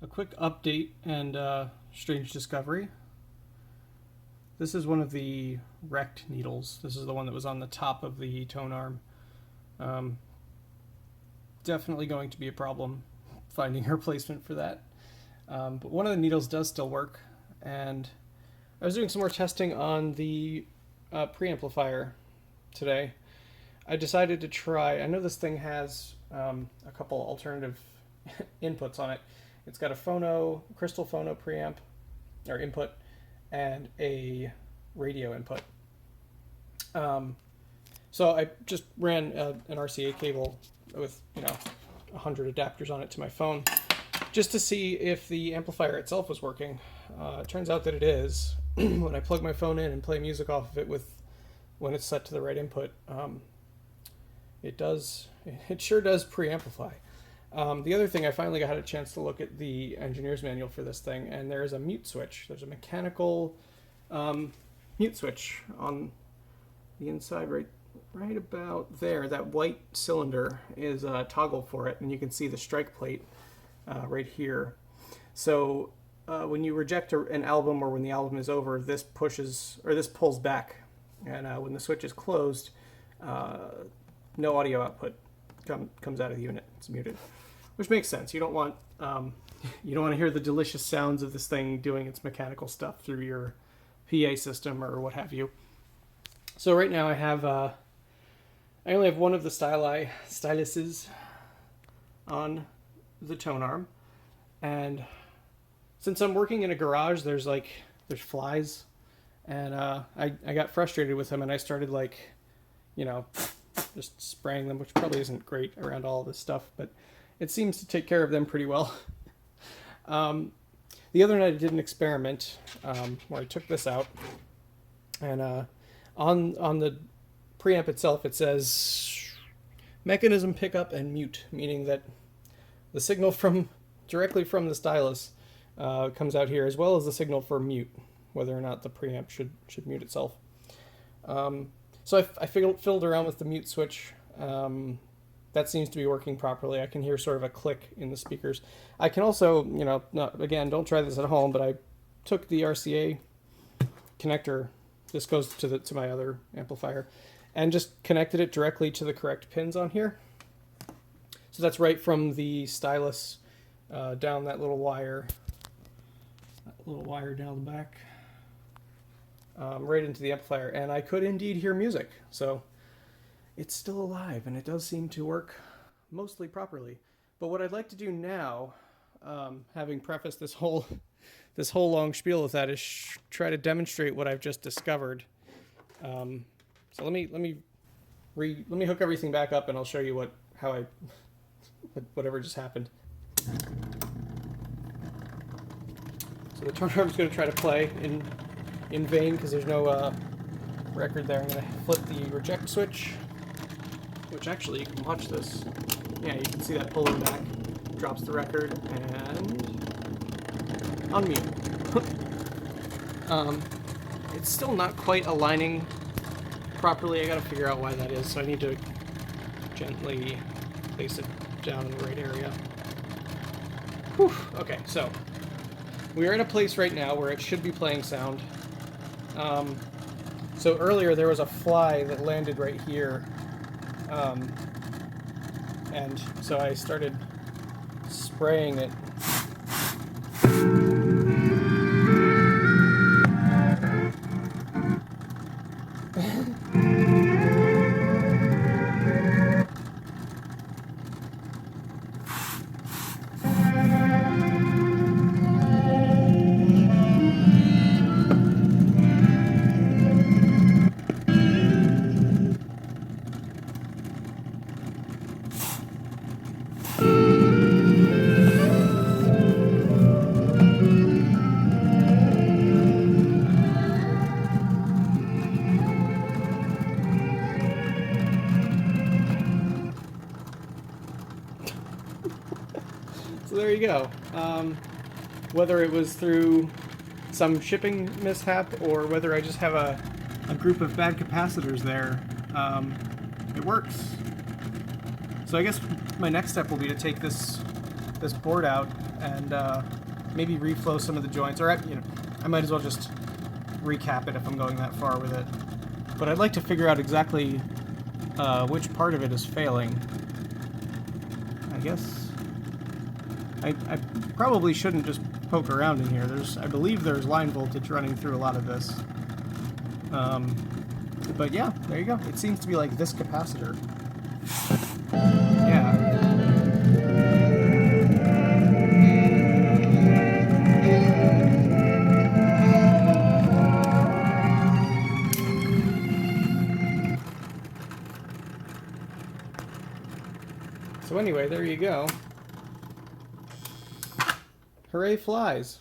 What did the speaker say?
A quick update and strange discovery. This is one of the wrecked needles. This is the one that was on the top of the tone arm. Definitely going to be a problem finding a replacement for that. But one of the needles does still work, and I was doing some more testing on the preamplifier today. I decided to try, I know this thing has a couple alternative inputs on it. It's got a crystal phono preamp, or input, and a radio input. So I just ran an RCA cable with 100 adapters on it to my phone, just to see if the amplifier itself was working. It turns out that it is. When I plug my phone in and play music off of it when it's set to the right input, it sure does preamplify. The other thing, I finally had a chance to look at the engineer's manual for this thing, and there's a mute switch. There's a mechanical mute switch on the inside right about there. That white cylinder is a toggle for it, and you can see the strike plate right here. So when you reject an album, or when the album is over, this pulls back, and when the switch is closed, no audio output comes out of the unit. It's muted, which makes sense. You don't want to hear the delicious sounds of this thing doing its mechanical stuff through your PA system or what have you. So right now I only have one of the styluses on the tone arm, and since I'm working in a garage, there's flies, and I got frustrated with them, and I started just spraying them, which probably isn't great around all this stuff, but it seems to take care of them pretty well. The other night I did an experiment where I took this out, and on the preamp itself it says mechanism pickup and mute, meaning that the signal directly from the stylus comes out here, as well as the signal for mute, whether or not the preamp should mute itself. So I fiddled around with the mute switch. That seems to be working properly. I can hear sort of a click in the speakers. I can also, don't try this at home, but I took the RCA connector, this goes to my other amplifier, and just connected it directly to the correct pins on here. So that's right from the stylus down that little wire down the back, right into the amplifier, and I could indeed hear music. So it's still alive, and it does seem to work mostly properly. But what I'd like to do now, having prefaced this whole long spiel with that, is try to demonstrate what I've just discovered. So let me hook everything back up, and I'll show you whatever just happened. So the tone arm's going to try to play in vain because there's no record there. I'm going to flip the reject switch, which actually you can watch this. Yeah, you can see that pulling back, drops the record, and unmute. It's still not quite aligning properly. I got to figure out why that is, so I need to gently place it down in the right area. Whew. Okay, so we are in a place right now where it should be playing sound. So earlier there was a fly that landed right here, and so I started spraying it. So there you go. Whether it was through some shipping mishap or whether I just have a group of bad capacitors there, it works. So I guess my next step will be to take this this board out and maybe reflow some of the joints, or I might as well just recap it if I'm going that far with it. But I'd like to figure out exactly which part of it is failing. I guess I probably shouldn't just poke around in here. I believe there's line voltage running through a lot of this. But yeah, there you go. It seems to be like this capacitor. Yeah. So anyway, there you go. Hooray flies.